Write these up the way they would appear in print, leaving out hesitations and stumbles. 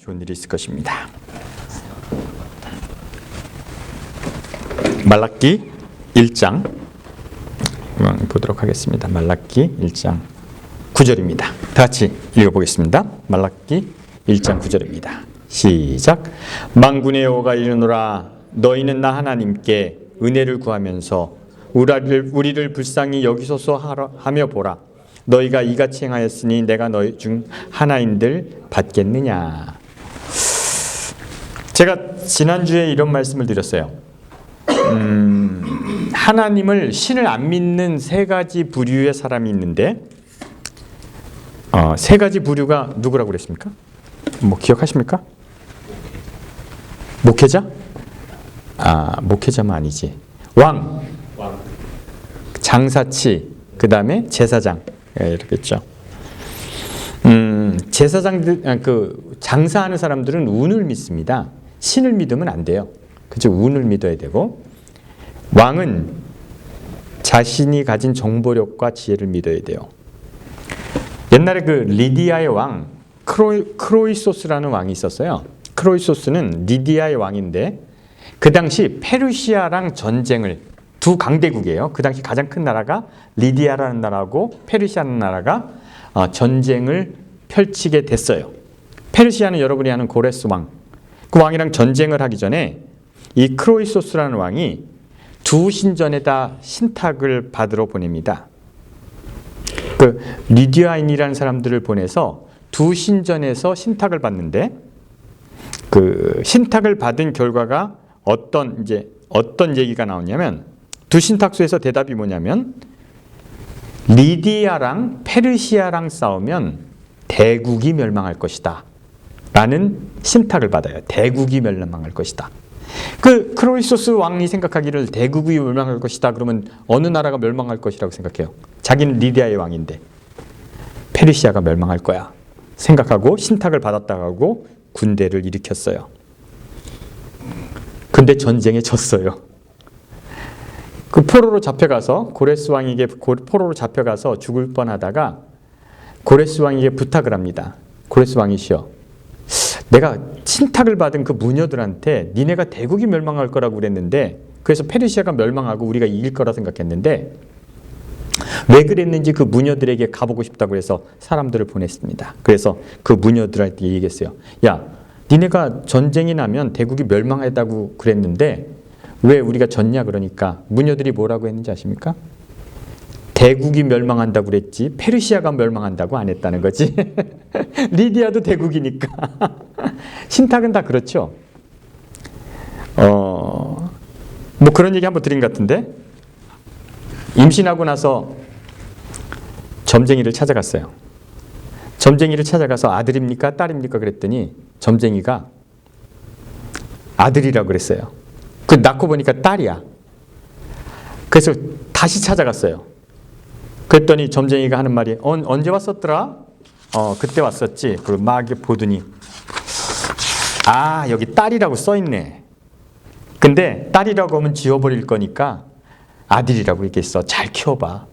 좋은 일이 있을 것입니다. 말라기 1장 보도록 하겠습니다. 말라기 1장 9절입니다. 다 같이 읽어보겠습니다. 말라기 1장 9절입니다. 시작. 만군의 여호와가 이르노라 너희는 나 하나님께 은혜를 구하면서 우리를 불쌍히 여기소서 하며 보라. 너희가 이같이 행하였으니 내가 너희 중 하나인들 받겠느냐. 제가 지난주에 이런 말씀을 드렸어요. 하나님을 신을 안 믿는 세 가지 부류의 사람이 있는데 세 가지 부류가 누구라고 그랬습니까? 뭐 기억하십니까? 목회자? 목회자만 아니지. 왕, 장사치, 그 다음에 제사장 이렇겠죠. 제사장들, 장사하는 사람들은 운을 믿습니다. 신을 믿으면 안 돼요. 그죠? 운을 믿어야 되고, 왕은 자신이 가진 정보력과 지혜를 믿어야 돼요. 옛날에 그 리디아의 왕 크로이소스라는 왕이 있었어요. 크로이소스는 리디아의 왕인데 그 당시 페르시아랑 전쟁을, 두 강대국이에요. 그 당시 가장 큰 나라가 리디아라는 나라고 페르시아라는 나라가 전쟁을 펼치게 됐어요. 페르시아는 여러분이 아는 고레스 왕, 그 왕이랑 전쟁을 하기 전에 이 크로이소스라는 왕이 두 신전에다 신탁을 받으러 보냅니다. 그 리디아인이라는 사람들을 보내서 두 신전에서 신탁을 받는데 그 신탁을 받은 결과가 어떤 얘기가 나오냐면 두 신탁소에서 대답이 뭐냐면 리디아랑 페르시아랑 싸우면 대국이 멸망할 것이다 라는 신탁을 받아요. 대국이 멸망할 것이다. 그 크로이소스 왕이 생각하기를 대국이 멸망할 것이다 그러면 어느 나라가 멸망할 것이라고 생각해요? 자기는 리디아의 왕인데 페르시아가 멸망할 거야 생각하고 신탁을 받았다고 군대를 일으켰어요. 근데 전쟁에 졌어요. 그 포로로 잡혀가서 고레스 왕에게 포로로 잡혀가서 죽을 뻔하다가 고레스 왕에게 부탁을 합니다. 고레스 왕이시여, 내가 신탁을 받은 그 무녀들한테 니네가 대국이 멸망할 거라고 그랬는데 그래서 페르시아가 멸망하고 우리가 이길 거라 생각했는데 왜 그랬는지 그 무녀들에게 가보고 싶다고 해서 사람들을 보냈습니다. 그래서 그 무녀들한테 얘기했어요. 야, 니네가 전쟁이 나면 대국이 멸망했다고 그랬는데 왜 우리가 졌냐 그러니까 무녀들이 뭐라고 했는지 아십니까? 대국이 멸망한다고 그랬지 페르시아가 멸망한다고 안 했다는 거지. 리디아도 대국이니까. 신탁은 다 그렇죠. 뭐 그런 얘기 한번 드린 것 같은데 임신하고 나서 점쟁이를 찾아갔어요. 점쟁이를 찾아가서 아들입니까? 딸입니까? 그랬더니 점쟁이가 아들이라고 그랬어요. 그 낳고 보니까 딸이야. 그래서 다시 찾아갔어요. 그랬더니 점쟁이가 하는 말이 언제 왔었더라? 그때 왔었지. 그리고 막 보더니 여기 딸이라고 써있네. 근데 딸이라고 하면 지워버릴 거니까 아들이라고 얘기했어. 잘 키워봐.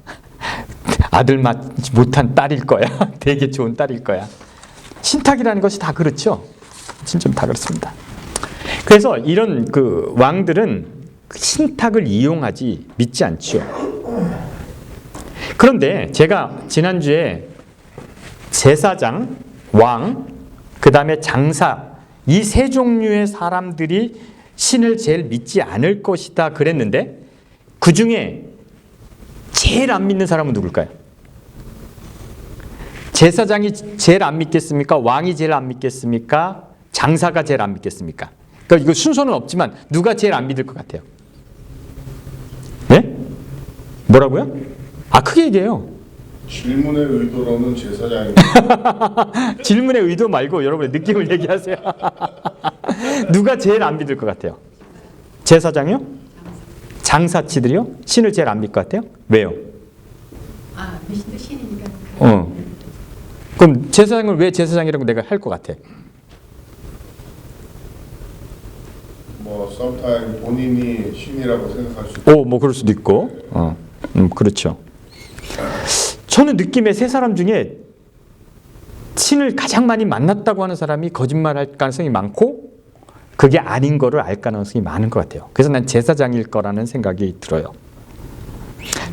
아들 맞지 못한 딸일 거야. 되게 좋은 딸일 거야. 신탁이라는 것이 다 그렇죠. 진짜 다 그렇습니다. 그래서 이런 그 왕들은 신탁을 이용하지 믿지 않죠. 그런데 제가 지난주에 제사장, 왕, 그 다음에 장사 이 세 종류의 사람들이 신을 제일 믿지 않을 것이다 그랬는데 그 중에 제일 안 믿는 사람은 누굴까요? 제사장이 제일 안 믿겠습니까? 왕이 제일 안 믿겠습니까? 장사가 제일 안 믿겠습니까? 그러니까 이거 순서는 없지만 누가 제일 안 믿을 것 같아요? 네? 뭐라고요? 크게 얘기해요. 질문의 의도로는 제사장입니다. 질문의 의도 말고 여러분의 느낌을 얘기하세요. 누가 제일 안 믿을 것 같아요? 제사장이요? 장사치들이요? 신을 제일 안 믿을 것 같아요? 왜요? 그 신도 신이니까. 그럼 제사장을 왜 제사장이라고 내가 할 것 같아? sometimes 본인이 신이라고 생각할 수 있고. 뭐 그럴 수도 있고. 그렇죠. 저는 느낌에 세 사람 중에 신을 가장 많이 만났다고 하는 사람이 거짓말할 가능성이 많고 그게 아닌 거를 알 가능성이 많은 것 같아요. 그래서 난 제사장일 거라는 생각이 들어요.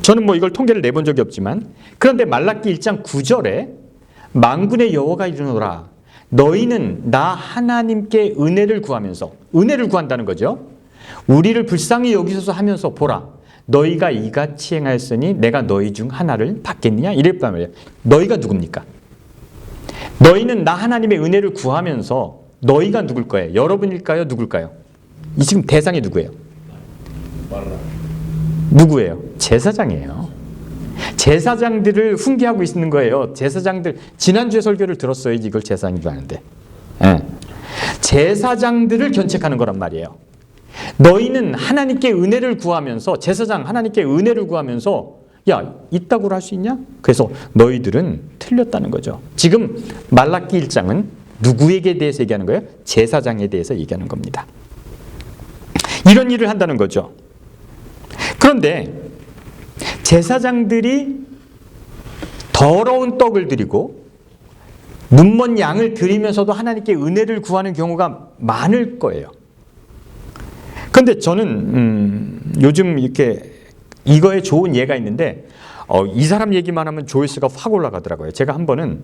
저는 뭐 이걸 통계를 내본 적이 없지만 그런데 말라기 1장 9절에 만군의 여호와가 이르노라 너희는 나 하나님께 은혜를 구하면서 은혜를 구한다는 거죠. 우리를 불쌍히 여기소서 하면서 보라 너희가 이같이 행하였으니 내가 너희 중 하나를 받겠느냐 이랬단 말이에요. 너희가 누굽니까? 너희는 나 하나님의 은혜를 구하면서 너희가 누굴 거예요? 여러분일까요? 누굴까요? 이 지금 대상이 누구예요? 누구예요? 제사장이에요. 제사장들을 훈계하고 있는 거예요. 제사장들 지난주에 설교를 들었어야지 이걸 제사장인 줄 아는데 제사장들을 견책하는 거란 말이에요. 너희는 하나님께 은혜를 구하면서 제사장 하나님께 은혜를 구하면서 야 이따구로 할 수 있냐? 그래서 너희들은 틀렸다는 거죠. 지금 말라기 1장은 누구에게 대해서 얘기하는 거예요? 제사장에 대해서 얘기하는 겁니다. 이런 일을 한다는 거죠. 그런데 제사장들이 더러운 떡을 드리고 눈먼 양을 드리면서도 하나님께 은혜를 구하는 경우가 많을 거예요. 그런데 저는 요즘 이렇게 이거에 좋은 예가 있는데 이 사람 얘기만 하면 조회수가 확 올라가더라고요. 제가 한 번은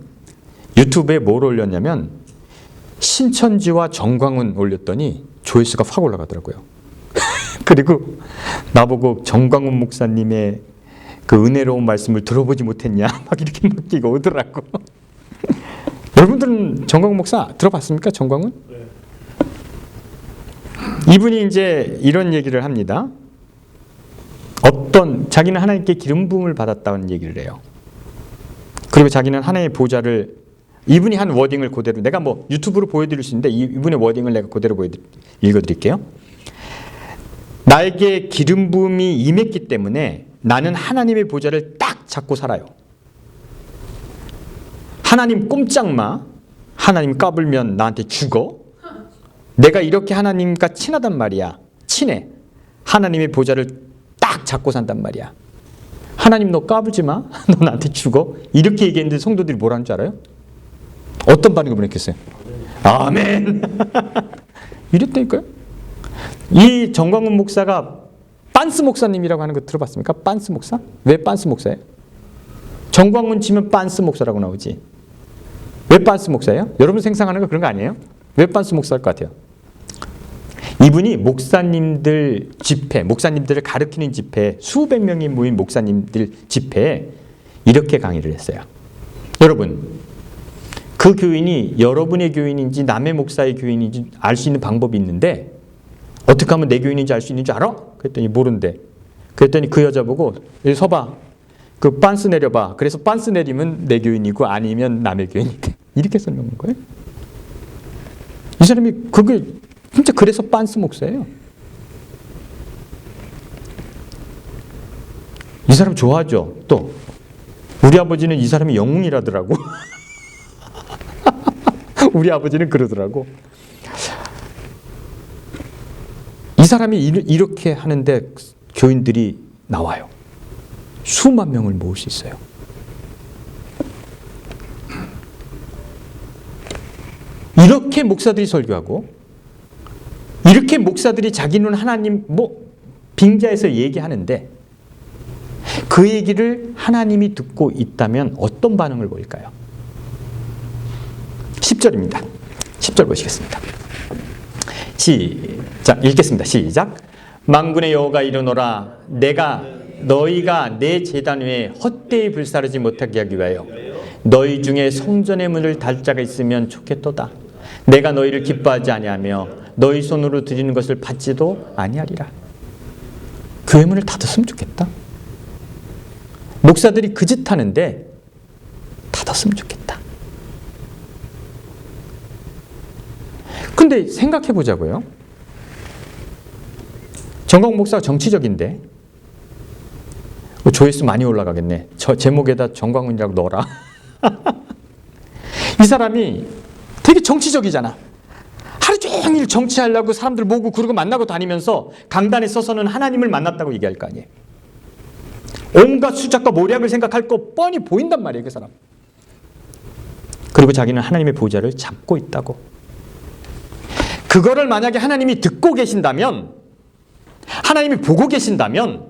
유튜브에 뭘 올렸냐면 신천지와 정광훈 올렸더니 조회수가 확 올라가더라고요. 그리고 나보고 정광훈 목사님의 그 은혜로운 말씀을 들어보지 못했냐 막 이렇게 느끼고 오더라고. 여러분들은 정광훈 목사 들어봤습니까? 정광훈? 네. 이분이 이제 이런 얘기를 합니다. 자기는 하나님께 기름 부음을 받았다는 얘기를 해요. 그리고 자기는 하나님의 보좌를 이분이 한 워딩을 그대로 내가 뭐 유튜브로 보여드릴 수 있는데 이분의 워딩을 내가 그대로 읽어드릴게요. 나에게 기름 부음이 임했기 때문에 나는 하나님의 보좌를 딱 잡고 살아요. 하나님 꼼짝마. 하나님 까불면 나한테 죽어. 내가 이렇게 하나님과 친하단 말이야. 친해. 하나님의 보좌를 딱 잡고 산단 말이야. 하나님 너 까불지 마. 너 나한테 죽어. 이렇게 얘기했는데 성도들이 뭐라는 줄 알아요? 어떤 반응을 보냈겠어요? 아멘. 이랬다니까요. 이 정광훈 목사가 빤스 목사님이라고 하는 거 들어봤습니까? 빤스 목사? 왜 빤스 목사예요? 정광훈 치면 빤스 목사라고 나오지. 왜 빤스 목사예요? 여러분 생각하는 거 그런 거 아니에요? 왜 빤스 목사일 것 같아요? 이분이 목사님들 집회, 목사님들을 가르치는 집회, 수백 명이 모인 목사님들 집회에 이렇게 강의를 했어요. 여러분, 그 교인이 여러분의 교인인지 남의 목사의 교인인지 알 수 있는 방법이 있는데 어떻게 하면 내 교인인지 알 수 있는지 알아? 그랬더니 모른대. 그랬더니 그 여자 보고 여기 서봐. 그 빤스 내려봐. 그래서 빤스 내리면 내 교인이고 아니면 남의 교인이대. 이렇게 설명한 거예요. 이 사람이 그게 진짜 그래서 빤스 목사예요. 이 사람 좋아하죠. 또 우리 아버지는 이 사람이 영웅이라더라고. 우리 아버지는 그러더라고. 이 사람이 이렇게 하는데 교인들이 나와요. 수만 명을 모을 수 있어요. 이렇게 목사들이 설교하고 이렇게 목사들이 자기는 하나님 빙자해서 얘기하는데 그 얘기를 하나님이 듣고 있다면 어떤 반응을 보일까요? 10절입니다. 10절 보시겠습니다. 시작 읽겠습니다. 시작. 만군의 여호와가 이르노라 너희가 내 제단 위에 헛되이 불사르지 못하게 하기 위하여 너희 중에 성전의 문을 달 자가 있으면 좋겠도다. 내가 너희를 기뻐하지 아니하며 너희 손으로 드리는 것을 받지도 아니하리라. 교회 문을 닫았으면 좋겠다. 목사들이 그 짓 하는데 닫았으면 좋겠다. 근데 생각해 보자고요. 정광훈 목사가 정치적인데 조회수 많이 올라가겠네. 저 제목에다 정광훈이라고 넣어라. 이 사람이 되게 정치적이잖아. 하루 종일 정치하려고 사람들 모으고 그러고 만나고 다니면서 강단에 서서는 하나님을 만났다고 얘기할 거 아니에요. 온갖 수작과 모략을 생각할 거 뻔히 보인단 말이에요. 그 사람. 그리고 자기는 하나님의 보좌를 잡고 있다고. 그거를 만약에 하나님이 듣고 계신다면, 하나님이 보고 계신다면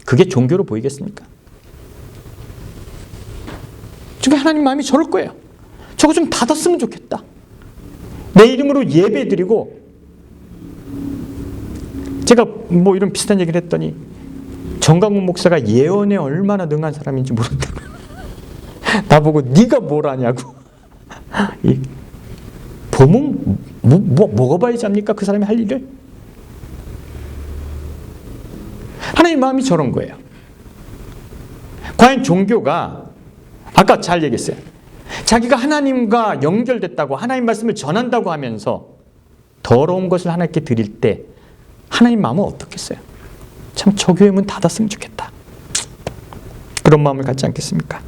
그게 종교로 보이겠습니까? 지금 하나님 마음이 저럴 거예요. 저거 좀 닫았으면 좋겠다. 내 이름으로 예배드리고, 제가 뭐 이런 비슷한 얘기를 했더니 정강훈 목사가 예언에 얼마나 능한 사람인지 모른다고. 나보고 네가 뭘 아냐고. 보면 뭐가 봐야지 합니까? 그 사람이 할 일을. 하나님 마음이 저런 거예요. 과연 종교가, 아까 잘 얘기했어요. 자기가 하나님과 연결됐다고, 하나님 말씀을 전한다고 하면서 더러운 것을 하나님께 드릴 때 하나님 마음은 어떻겠어요? 참 저 교회 문 닫았으면 좋겠다. 그런 마음을 갖지 않겠습니까?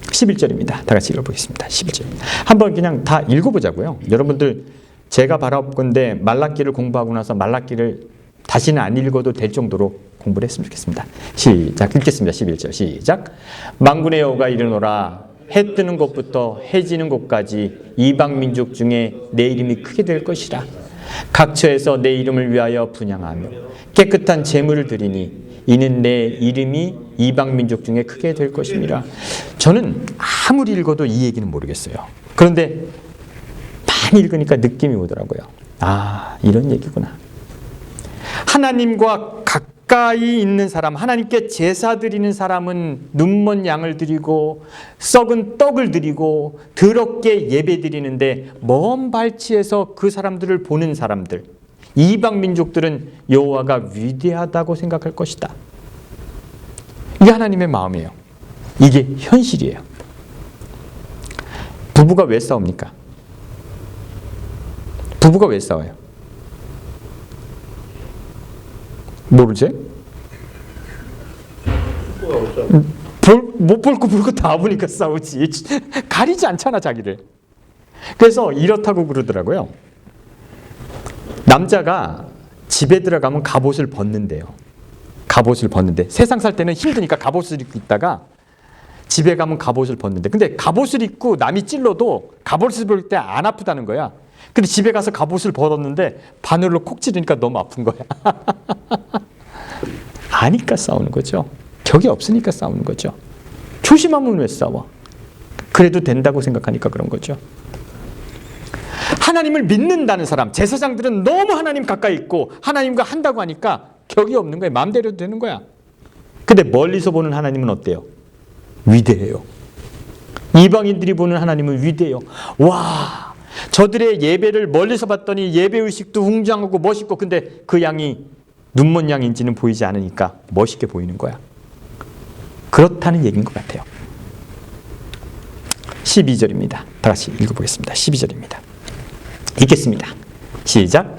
11절입니다. 다 같이 읽어보겠습니다. 11절. 한번 그냥 다 읽어보자고요. 여러분들, 제가 바라본건데 말라기를 공부하고 나서 말라기를 다시는 안 읽어도 될 정도로 공부를 했으면 좋겠습니다. 시작. 읽겠습니다. 11절 시작. 만군의 여호와가 이르노라. 해 뜨는 곳부터 해 지는 곳까지 이방 민족 중에 내 이름이 크게 될 것이라. 각처에서 내 이름을 위하여 분향하며 깨끗한 제물을 드리니 이는 내 이름이 이방 민족 중에 크게 될 것임이라. 저는 아무리 읽어도 이 얘기는 모르겠어요. 그런데 많이 읽으니까 느낌이 오더라고요. 아, 이런 얘기구나. 하나님과 가까이 있는 사람, 하나님께 제사 드리는 사람은 눈먼 양을 드리고 썩은 떡을 드리고 더럽게 예배 드리는데, 먼 발치에서 그 사람들을 보는 사람들, 이방 민족들은 여호와가 위대하다고 생각할 것이다. 이게 하나님의 마음이에요. 이게 현실이에요. 부부가 왜 싸웁니까? 부부가 왜 싸워요? 모르지? 못 볼 거 볼 거 다 보니까 싸우지. 가리지 않잖아, 자기를. 그래서 이렇다고 그러더라고요. 남자가 집에 들어가면 갑옷을 벗는데요. 갑옷을 벗는데, 세상 살 때는 힘드니까 갑옷을 입고 있다가 집에 가면 갑옷을 벗는데, 근데 갑옷을 입고 남이 찔러도 갑옷을 입을 때 안 아프다는 거야. 근데 집에 가서 갑옷을 벗었는데 바늘로 콕 찌르니까 너무 아픈 거야. 아니까 싸우는 거죠. 격이 없으니까 싸우는 거죠. 조심하면 왜 싸워? 그래도 된다고 생각하니까 그런 거죠. 하나님을 믿는다는 사람, 제사장들은 너무 하나님 가까이 있고 하나님과 한다고 하니까 격이 없는 거예요. 마음대로 되는 거야. 근데 멀리서 보는 하나님은 어때요? 위대해요. 이방인들이 보는 하나님은 위대해요. 와, 저들의 예배를 멀리서 봤더니 예배의식도 웅장하고 멋있고, 근데 그 양이 눈먼 양인지는 보이지 않으니까 멋있게 보이는 거야. 그렇다는 얘기인 것 같아요. 12절입니다. 다 같이 읽어보겠습니다. 12절입니다. 읽겠습니다. 시작.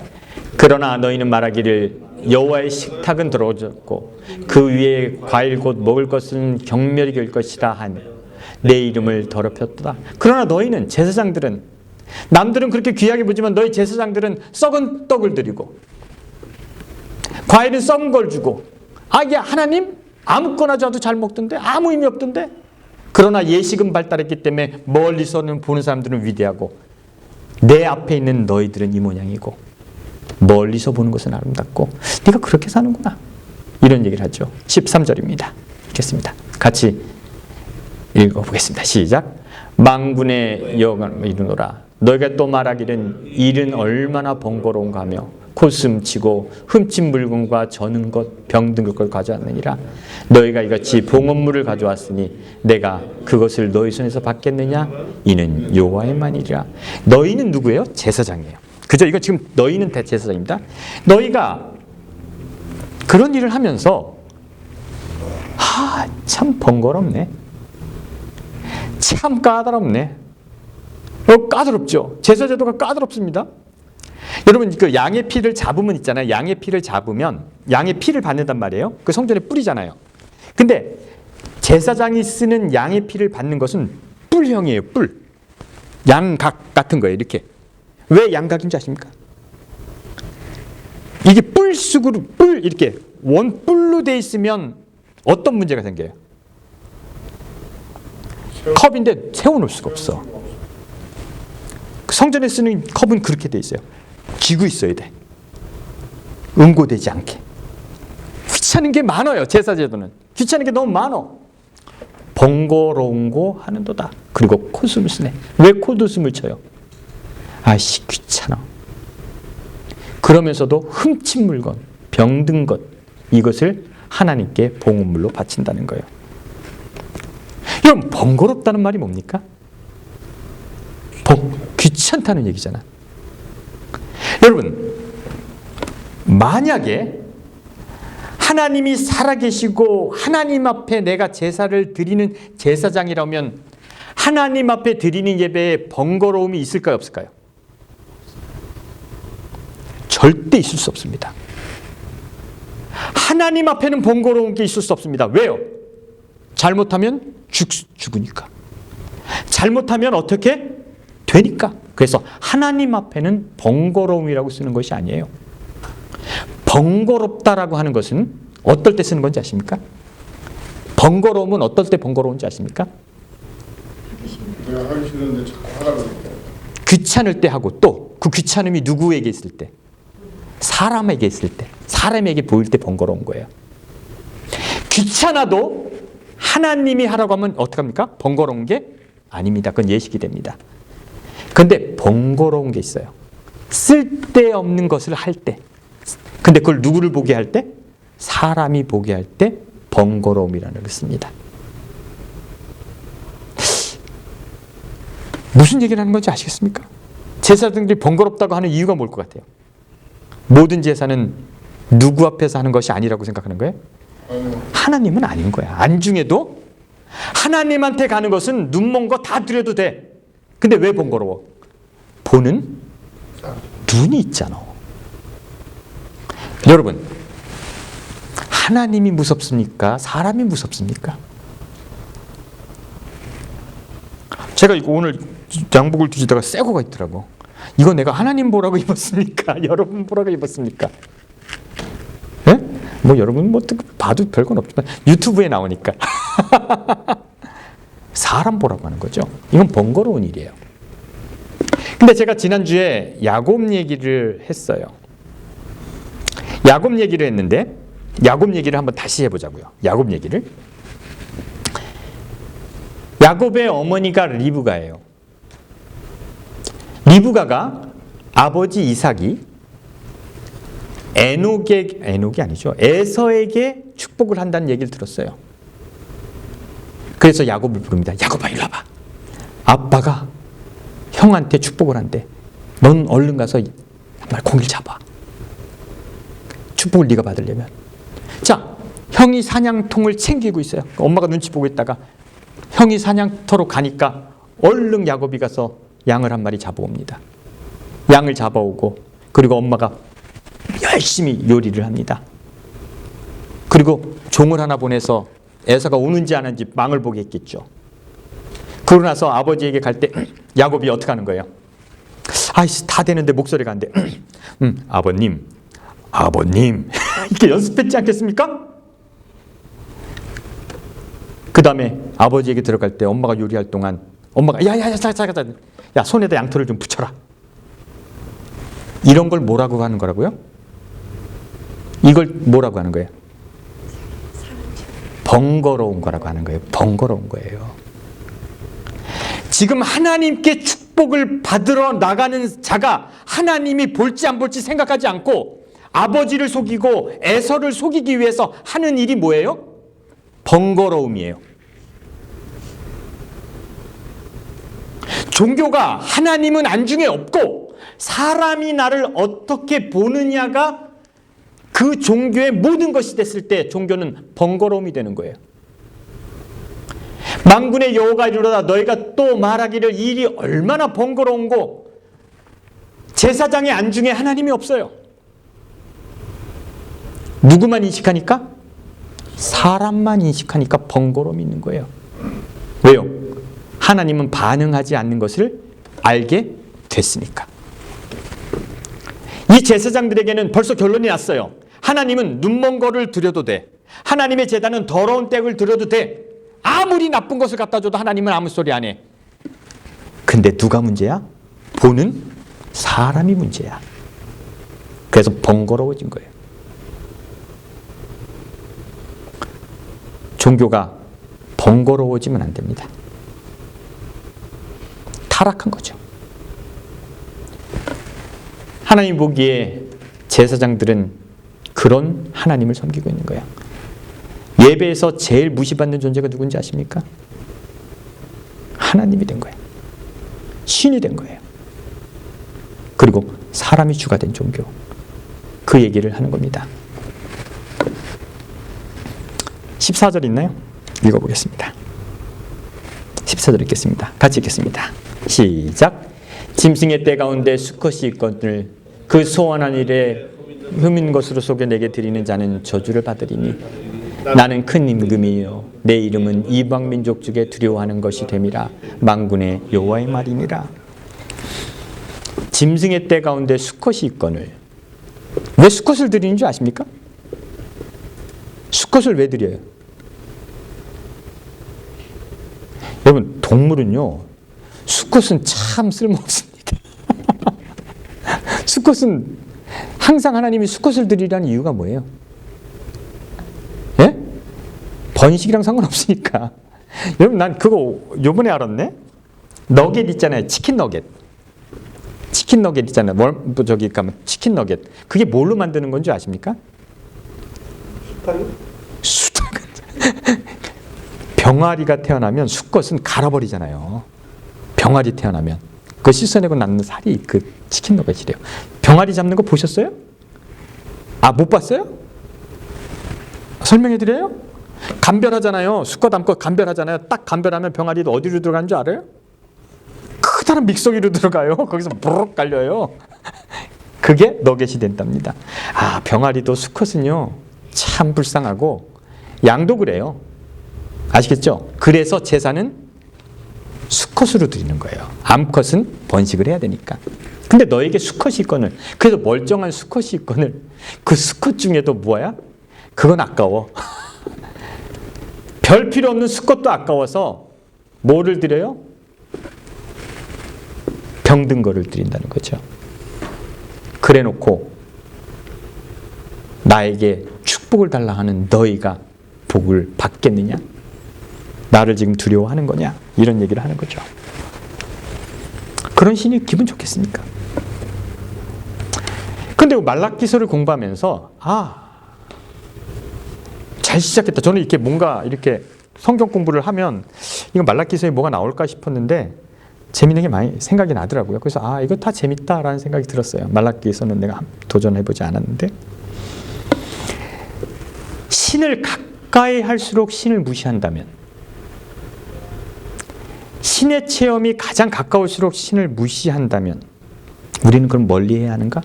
그러나 너희는 말하기를 여호와의 식탁은 더러워졌고 그 위에 과일 곧 먹을 것은 경멸이 될 것이라 하며 내 이름을 더럽혔도다. 그러나 너희는, 제사장들은, 남들은 그렇게 귀하게 보지만 너희 제사장들은 썩은 떡을 드리고 과일은 썩은 걸 주고, 아, 이게 하나님 아무거나 줘도 잘 먹던데, 아무 의미 없던데. 그러나 예식은 발달했기 때문에 멀리서는 보는 사람들은 위대하고 내 앞에 있는 너희들은 이 모양이고 멀리서 보는 것은 아름답고 네가 그렇게 사는구나, 이런 얘기를 하죠. 13절입니다. 읽겠습니다. 같이 읽어보겠습니다. 시작. 만군의 여호와가 이르노라. 너희가 또 말하기는 일은 얼마나 번거로운가 하며 코스훔치고 훔친 물건과 저는 것 병든 것을 가져왔느니라. 너희가 이같이 봉헌물을 가져왔으니 내가 그것을 너희 손에서 받겠느냐? 이는 여호와의 만이라. 너희는 누구예요? 제사장이에요. 그죠? 이거 지금 너희는 대제사장입니다. 너희가 그런 일을 하면서 참 번거롭네, 참 까다롭네. 까다롭죠. 제사제도가 까다롭습니다. 여러분, 그 양의 피를 잡으면 있잖아요. 양의 피를 잡으면 양의 피를 받는단 말이에요. 그 성전에 뿌리잖아요. 근데 제사장이 쓰는 양의 피를 받는 것은 뿔형이에요. 뿔. 양각 같은 거예요. 이렇게. 왜 양각인지 아십니까? 이게 뿔쑥으로, 뿔 이렇게 원뿔로 돼 있으면 어떤 문제가 생겨요? 컵인데 세워놓을 수가 없어. 성전에 쓰는 컵은 그렇게 돼 있어요. 쥐고 있어야 돼. 응고되지 않게. 귀찮은 게 많아요. 제사제도는. 귀찮은 게 너무 많아. 번거로운 거 하는도다. 그리고 코숨을 쓰네. 왜 코웃음을 쳐요? 아이씨 귀찮아. 그러면서도 훔친 물건, 병든 것, 이것을 하나님께 봉헌물로 바친다는 거예요. 여러분, 번거롭다는 말이 뭡니까? 귀찮다는 얘기잖아. 여러분, 만약에 하나님이 살아계시고 하나님 앞에 내가 제사를 드리는 제사장이라면 하나님 앞에 드리는 예배에 번거로움이 있을까요, 없을까요? 절대 있을 수 없습니다. 하나님 앞에는 번거로운 게 있을 수 없습니다. 왜요? 잘못하면 죽으니까. 잘못하면 어떻게 되니까. 그래서 하나님 앞에는 번거로움이라고 쓰는 것이 아니에요. 번거롭다라고 하는 것은 어떨 때 쓰는 건지 아십니까? 번거로움은 어떨 때 번거로운지 아십니까? 내가 하기 싫은데 자꾸 하라고 그러니까. 귀찮을 때 하고 또 그 귀찮음이 누구에게 있을 때? 사람에게 있을 때, 사람에게 보일 때 번거로운 거예요. 귀찮아도 하나님이 하라고 하면 어떡합니까? 번거로운 게 아닙니다. 그건 예식이 됩니다. 근데 번거로운 게 있어요. 쓸데없는 것을 할 때. 근데 그걸 누구를 보게 할 때? 사람이 보게 할 때 번거로움이라는 걸 씁니다. 무슨 얘기를 하는 건지 아시겠습니까? 제사장들이 번거롭다고 하는 이유가 뭘 것 같아요? 모든 제사는 누구 앞에서 하는 것이 아니라고 생각하는 거예요? 하나님은 아닌 거야. 안중에도 하나님한테 가는 것은 눈먼 거 다 드려도 돼. 근데 왜 번거로워? 보는 눈이 있잖아. 여러분, 하나님이 무섭습니까? 사람이 무섭습니까? 제가 이거 오늘 양복을 뒤지다가 새 거가 있더라고. 이거 내가 하나님 보라고 입었습니까? 여러분 보라고 입었습니까? 예? 뭐 여러분 뭐 봐도 별건 없지만 유튜브에 나오니까 사람 보라고 하는 거죠. 이건 번거로운 일이에요. 근데 제가 지난주에 야곱 얘기를 했어요. 야곱 얘기를 했는데 야곱 얘기를 한번 다시 해보자고요. 야곱 얘기를. 야곱의 어머니가 리브가예요. 리브가가 아버지 이삭이 에녹이 아니죠. 에서에게 축복을 한다는 얘기를 들었어요. 그래서 야곱을 부릅니다. 야곱아 일로 와봐. 아빠가 형한테 축복을 한대. 넌 얼른 가서 정말 공일 잡아. 축복을 네가 받으려면. 자, 형이 사냥통을 챙기고 있어요. 엄마가 눈치 보고 있다가 형이 사냥터로 가니까 얼른 야곱이 가서 양을 한 마리 잡아옵니다. 양을 잡아오고 그리고 엄마가 열심히 요리를 합니다. 그리고 종을 하나 보내서 에서가 오는지 안 오는지 망을 보게 했겠죠. 그러고 나서 아버지에게 갈 때 야곱이 어떻게 하는 거예요? 아이씨 다 되는데 목소리가 안 돼. 아버님 이렇게 연습했지 않겠습니까? 그 다음에 아버지에게 들어갈 때 엄마가 요리할 동안 엄마가 야 손에다 양털을 좀 붙여라. 이런 걸 뭐라고 하는 거라고요? 이걸 뭐라고 하는 거예요? 번거로운 거라고 하는 거예요. 번거로운 거예요. 지금 하나님께 축복을 받으러 나가는 자가 하나님이 볼지 안 볼지 생각하지 않고 아버지를 속이고 에서를 속이기 위해서 하는 일이 뭐예요? 번거로움이에요. 종교가 하나님은 안중에 없고 사람이 나를 어떻게 보느냐가 그 종교의 모든 것이 됐을 때 종교는 번거로움이 되는 거예요. 만군의 여호와가 이르로다 너희가 또 말하기를 이 일이 얼마나 번거로운고 제사장의 안중에 하나님이 없어요. 누구만 인식하니까? 사람만 인식하니까 번거로움이 있는 거예요. 왜요? 하나님은 반응하지 않는 것을 알게 됐으니까. 이 제사장들에게는 벌써 결론이 났어요. 하나님은 눈먼 거를 드려도 돼. 하나님의 제단은 더러운 떼을 드려도 돼. 아무리 나쁜 것을 갖다 줘도 하나님은 아무 소리 안 해. 근데 누가 문제야? 보는 사람이 문제야. 그래서 번거로워진 거예요. 종교가 번거로워지면 안 됩니다. 타락한 거죠. 하나님 보기에 제사장들은 그런 하나님을 섬기고 있는 거예요. 예배에서 제일 무시받는 존재가 누군지 아십니까? 하나님이 된 거예요. 신이 된 거예요. 그리고 사람이 주가 된 종교. 그 얘기를 하는 겁니다. 14절 있나요? 읽어보겠습니다. 14절 읽겠습니다. 같이 읽겠습니다. 시작. 짐승의 때 가운데 수컷이 있거늘 그 소원한 일에 흠인 것으로 속여 내게 드리는 자는 저주를 받으리니 나는 큰 임금이요 내 이름은 이방 민족 중에 두려워하는 것이 됨이라 만군의 여호와의 말이니라. 짐승의 때 가운데 수컷이 있거늘. 왜 수컷을 드리는 줄 아십니까? 수컷을 왜 드려요? 여러분, 동물은요, 수컷은 참 쓸모없습니다. 수컷은 항상 하나님이 수컷을 드리라는 이유가 뭐예요? 예? 번식이랑 상관없으니까. 여러분, 난 그거 요번에 알았네? 너겟 있잖아요. 치킨 너겟. 치킨 너겟 있잖아요. 저기 가면 치킨 너겟. 그게 뭘로 만드는 건지 아십니까? 수탉. 병아리가 태어나면 수컷은 갈아버리잖아요. 병아리 태어나면. 그거 씻어내고 낳는 살이 그 치킨 너겟이래요. 병아리 잡는 거 보셨어요? 아, 못 봤어요? 설명해드려요? 감별하잖아요. 수컷 암컷 감별하잖아요. 딱 감별하면 병아리도 어디로 들어가는 줄 알아요? 커다란 믹서기로 들어가요. 거기서 부르륵 갈려요. 그게 너겟이 된답니다. 아, 병아리도 수컷은요 참 불쌍하고 양도 그래요. 아시겠죠? 그래서 제사는 수컷으로 드리는 거예요. 암컷은 번식을 해야 되니까. 근데 너에게 수컷이 있거늘, 그래서 멀쩡한 수컷이 있거늘, 그 수컷 중에도 뭐야? 그건 아까워. 별 필요 없는 수컷도 아까워서 뭐를 드려요? 병든 거를 드린다는 거죠. 그래 놓고 나에게 축복을 달라 하는 너희가 복을 받겠느냐? 나를 지금 두려워하는 거냐? 이런 얘기를 하는 거죠. 그런 신이 기분 좋겠습니까? 근데 말라기서를 공부하면서 잘 시작했다. 저는 이렇게 뭔가 이렇게 성경 공부를 하면 이거 말라기서에 뭐가 나올까 싶었는데 재밌는 게 많이 생각이 나더라고요. 그래서 이거 다 재밌다라는 생각이 들었어요. 말라기서는 내가 도전해보지 않았는데 신을 가까이 할수록 신을 무시한다면, 신의 체험이 가장 가까울수록 신을 무시한다면 우리는 그럼 멀리 해야 하는가?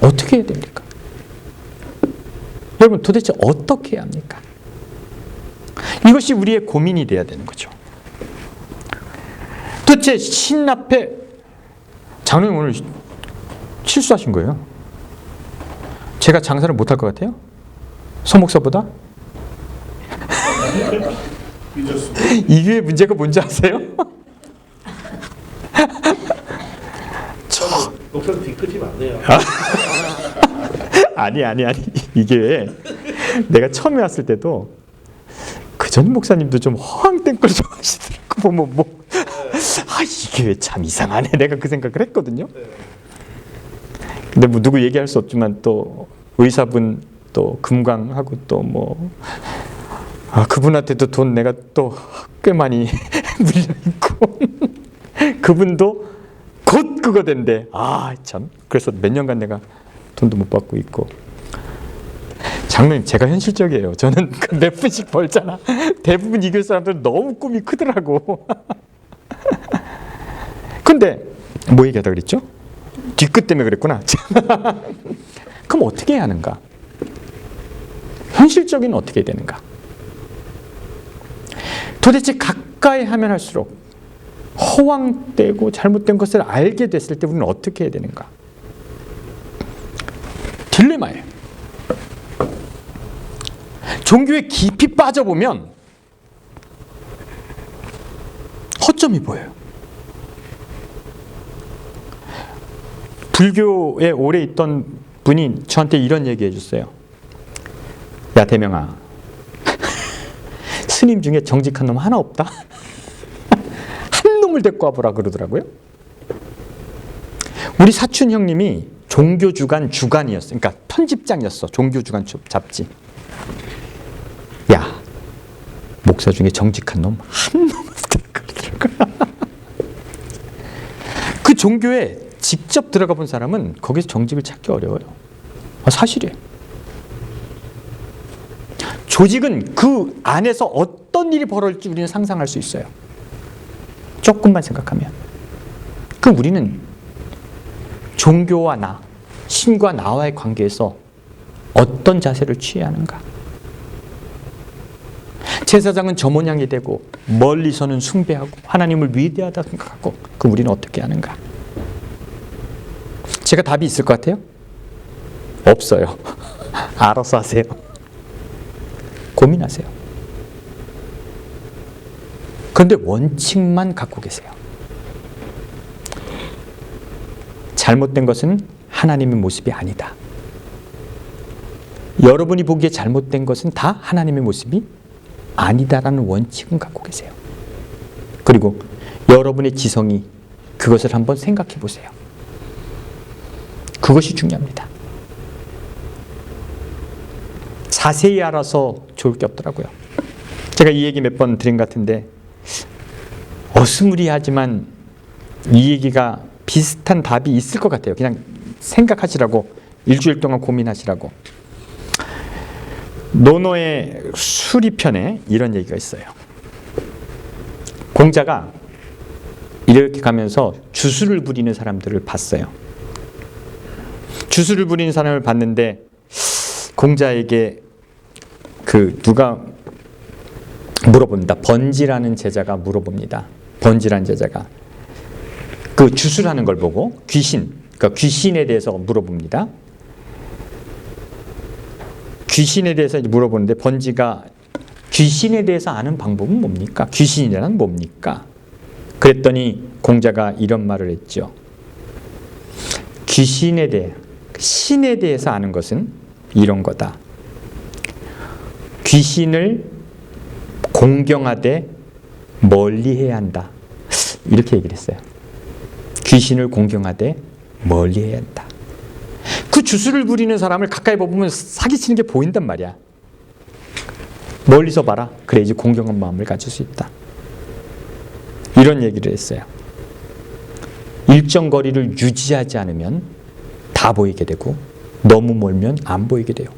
어떻게 해야 됩니까? 여러분, 도대체 어떻게 해야 합니까? 이것이 우리의 고민이 돼야 되는 거죠. 도대체 신 앞에, 장로님 오늘 실수하신 거예요. 제가 장사를 못할 것 같아요? 소목사보다? 이게 문제가 뭔지 아세요? 목사님 뒤끝이 많네요. 아니. 이게 내가 처음에 왔을 때도 그 전 목사님도 좀 허황된 걸 좋아하시더라고. 보면 이게 참 이상하네. 내가 그 생각을 했거든요. 근데 뭐 누구 얘기할 수 없지만 또 의사분 또 금광하고 또 뭐 그분한테도 돈 내가 또 꽤 많이 물려 있고 그분도 곧 그거 된대. 참. 그래서 몇 년간 내가 돈도 못 받고 있고. 장로님, 제가 현실적이에요. 저는 몇 푼씩 벌잖아. 대부분 이길 사람들은 너무 꿈이 크더라고. 근데 뭐 얘기하다 그랬죠? 뒤끝 때문에 그랬구나. 그럼 어떻게 해야 하는가? 현실적인 어떻게 해야 되는가? 도대체 가까이 하면 할수록 허황되고 잘못된 것을 알게 됐을 때 우리는 어떻게 해야 되는가? 딜레마예요. 종교에 깊이 빠져보면 허점이 보여요. 불교에 오래 있던 분이 저한테 이런 얘기 해줬어요. 야 대명아, 스님 중에 정직한 놈 하나 없다? 한 놈을 데리고 와보라 그러더라고요. 우리 사촌 형님이 종교주간 주간이었어. 그러니까 편집장이었어. 종교주간 잡지. 야, 목사 중에 정직한 놈 한 놈을 데리고 그러더라고요. 그 종교에 직접 들어가 본 사람은 거기서 정직을 찾기 어려워요. 사실이에요. 조직은 그 안에서 어떤 일이 벌어질지 우리는 상상할 수 있어요. 조금만 생각하면. 그럼 우리는 종교와 나, 신과 나와의 관계에서 어떤 자세를 취해야 하는가? 제사장은 저 모양이 되고 멀리서는 숭배하고 하나님을 위대하다 생각하고, 그럼 우리는 어떻게 하는가? 제가 답이 있을 것 같아요? 없어요. 알아서 하세요. 고민하세요. 그런데 원칙만 갖고 계세요. 잘못된 것은 하나님의 모습이 아니다. 여러분이 보기에 잘못된 것은 다 하나님의 모습이 아니다라는 원칙은 갖고 계세요. 그리고 여러분의 지성이 그것을 한번 생각해 보세요. 그것이 중요합니다. 자세히 알아서 좋을 게 없더라고요. 제가 이 얘기 몇 번 드린 것 같은데, 어스무리하지만 이 얘기가 비슷한 답이 있을 것 같아요. 그냥 생각하시라고, 일주일 동안 고민하시라고. 노노의 수리편에 이런 얘기가 있어요. 공자가 이렇게 가면서 주술을 부리는 사람들을 봤어요. 주술을 부리는 사람을 봤는데 공자에게 누가 물어봅니다. 번지라는 제자가 물어봅니다. 번지라는 제자가 그 주술하는 걸 보고 그러니까 귀신에 대해서 물어봅니다. 귀신에 대해서 물어보는데 번지가 귀신에 대해서 아는 방법은 뭡니까? 귀신이란 뭡니까? 그랬더니 공자가 이런 말을 했죠. 귀신에 대해, 신에 대해서 아는 것은 이런 거다. 귀신을 공경하되 멀리해야 한다. 이렇게 얘기를 했어요. 귀신을 공경하되 멀리해야 한다. 그 주술을 부리는 사람을 가까이 보면 사기치는 게 보인단 말이야. 멀리서 봐라. 그래야지 공경한 마음을 가질 수 있다. 이런 얘기를 했어요. 일정 거리를 유지하지 않으면 다 보이게 되고 너무 멀면 안 보이게 돼요.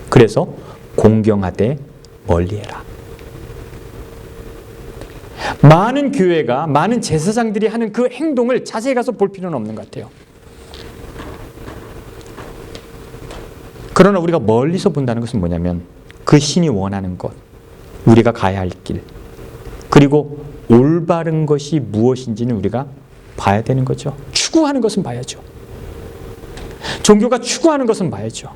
그래서 공경하되 멀리해라. 많은 교회가, 많은 제사장들이 하는 그 행동을 자세히 가서 볼 필요는 없는 것 같아요. 그러나 우리가 멀리서 본다는 것은 뭐냐면 그 신이 원하는 것, 우리가 가야 할 길, 그리고 올바른 것이 무엇인지는 우리가 봐야 되는 거죠. 추구하는 것은 봐야죠. 종교가 추구하는 것은 봐야죠.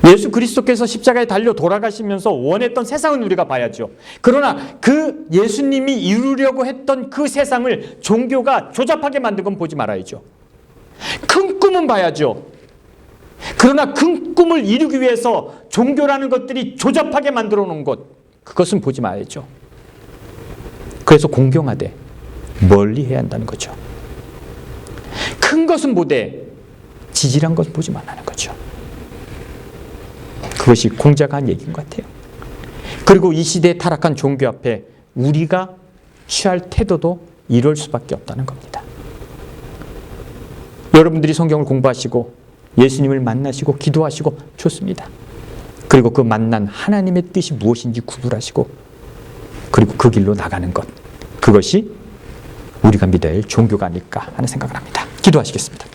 예수 그리스도께서 십자가에 달려 돌아가시면서 원했던 세상은 우리가 봐야죠. 그러나 그 예수님이 이루려고 했던 그 세상을 종교가 조잡하게 만든 건 보지 말아야죠. 큰 꿈은 봐야죠. 그러나 큰 꿈을 이루기 위해서 종교라는 것들이 조잡하게 만들어 놓은 것, 그것은 보지 말아야죠. 그래서 공경하되 멀리 해야 한다는 거죠. 큰 것은 보되 지질한 것은 보지 말라는 거죠. 그것이 공자가 한 얘기인 것 같아요. 그리고 이 시대의 타락한 종교 앞에 우리가 취할 태도도 이럴 수밖에 없다는 겁니다. 여러분들이 성경을 공부하시고 예수님을 만나시고 기도하시고 좋습니다. 그리고 그 만난 하나님의 뜻이 무엇인지 구분하시고 그리고 그 길로 나가는 것, 그것이 우리가 믿어야 할 종교가 아닐까 하는 생각을 합니다. 기도하시겠습니다.